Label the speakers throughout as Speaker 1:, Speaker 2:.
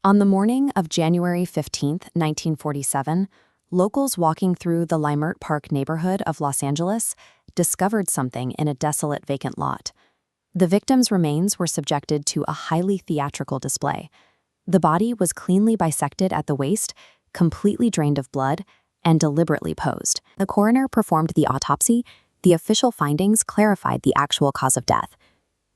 Speaker 1: On the morning of January 15, 1947, locals walking through the Leimert Park neighborhood of Los Angeles discovered something in a desolate vacant lot. The victim's remains were subjected to a highly theatrical display. The body was cleanly bisected at the waist, completely drained of blood, and deliberately posed. The coroner performed the autopsy. The official findings clarified the actual cause of death.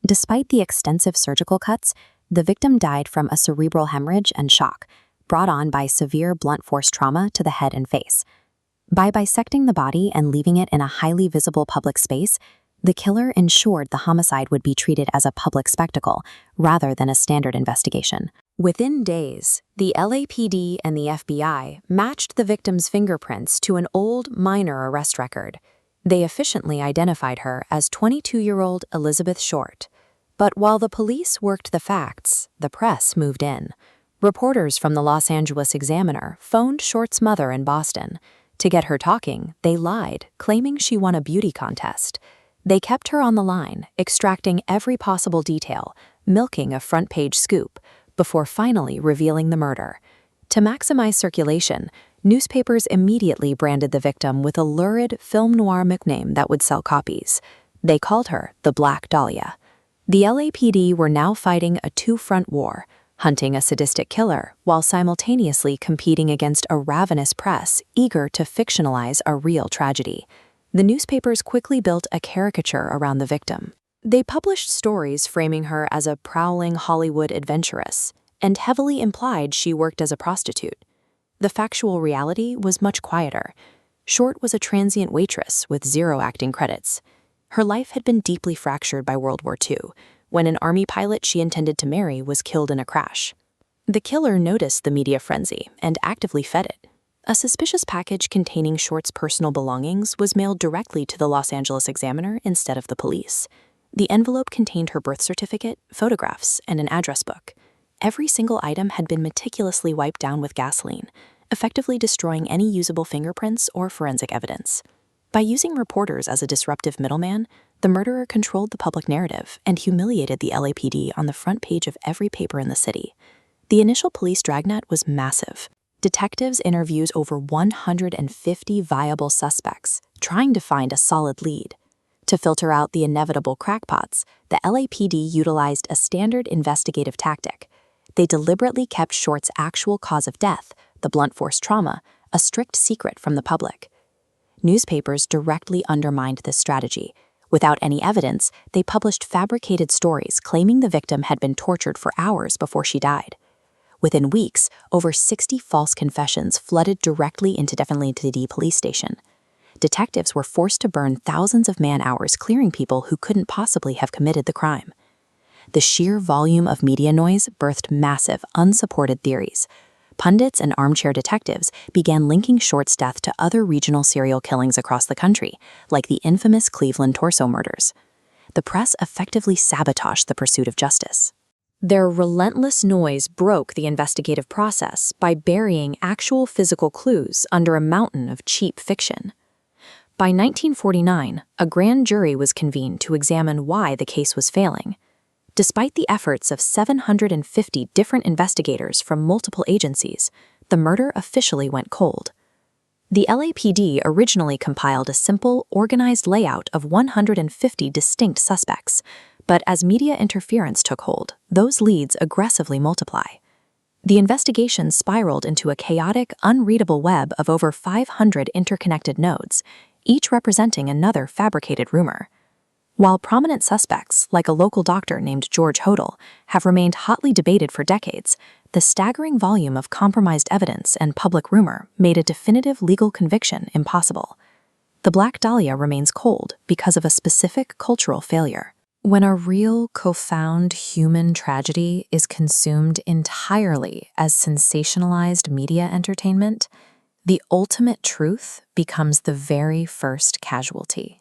Speaker 1: Despite the extensive surgical cuts, the victim died from a cerebral hemorrhage and shock, brought on by severe blunt force trauma to the head and face. By bisecting the body and leaving it in a highly visible public space, the killer ensured the homicide would be treated as a public spectacle rather than a standard investigation. Within days, the LAPD and the FBI matched the victim's fingerprints to an old minor arrest record. They efficiently identified her as 22-year-old Elizabeth Short. But while the police worked the facts, the press moved in. Reporters from the Los Angeles Examiner phoned Short's mother in Boston. To get her talking, they lied, claiming she won a beauty contest. They kept her on the line, extracting every possible detail, milking a front-page scoop, before finally revealing the murder. To maximize circulation, newspapers immediately branded the victim with a lurid film noir nickname that would sell copies. They called her the Black Dahlia. The LAPD were now fighting a two-front war, hunting a sadistic killer while simultaneously competing against a ravenous press eager to fictionalize a real tragedy. The newspapers quickly built a caricature around the victim. They published stories framing her as a prowling Hollywood adventuress and heavily implied she worked as a prostitute. The factual reality was much quieter. Short was a transient waitress with 0 acting credits. Her life had been deeply fractured by World War II, when an Army pilot she intended to marry was killed in a crash. The killer noticed the media frenzy and actively fed it. A suspicious package containing Short's personal belongings was mailed directly to the Los Angeles Examiner instead of the police. The envelope contained her birth certificate, photographs, and an address book. Every single item had been meticulously wiped down with gasoline, effectively destroying any usable fingerprints or forensic evidence. By using reporters as a disruptive middleman, the murderer controlled the public narrative and humiliated the LAPD on the front page of every paper in the city. The initial police dragnet was massive. Detectives interviewed over 150 viable suspects, trying to find a solid lead. To filter out the inevitable crackpots, the LAPD utilized a standard investigative tactic. They deliberately kept Short's actual cause of death, the blunt force trauma, a strict secret from the public. Newspapers directly undermined this strategy. Without any evidence, they published fabricated stories claiming the victim had been tortured for hours before she died. Within weeks, over 60 false confessions flooded directly into the police station. Detectives were forced to burn thousands of man-hours clearing people who couldn't possibly have committed the crime. The sheer volume of media noise birthed massive, unsupported theories. Pundits and armchair detectives began linking Short's death to other regional serial killings across the country, like the infamous Cleveland torso murders. The press effectively sabotaged the pursuit of justice. Their relentless noise broke the investigative process by burying actual physical clues under a mountain of cheap fiction. By 1949, a grand jury was convened to examine why the case was failing. Despite the efforts of 750 different investigators from multiple agencies, the murder officially went cold. The LAPD originally compiled a simple, organized layout of 150 distinct suspects, but as media interference took hold, those leads aggressively multiply. The investigation spiraled into a chaotic, unreadable web of over 500 interconnected nodes, each representing another fabricated rumor. While prominent suspects, like a local doctor named George Hodel, have remained hotly debated for decades, the staggering volume of compromised evidence and public rumor made a definitive legal conviction impossible. The Black Dahlia remains cold because of a specific cultural failure. When a real, profound human tragedy is consumed entirely as sensationalized media entertainment, the ultimate truth becomes the very first casualty.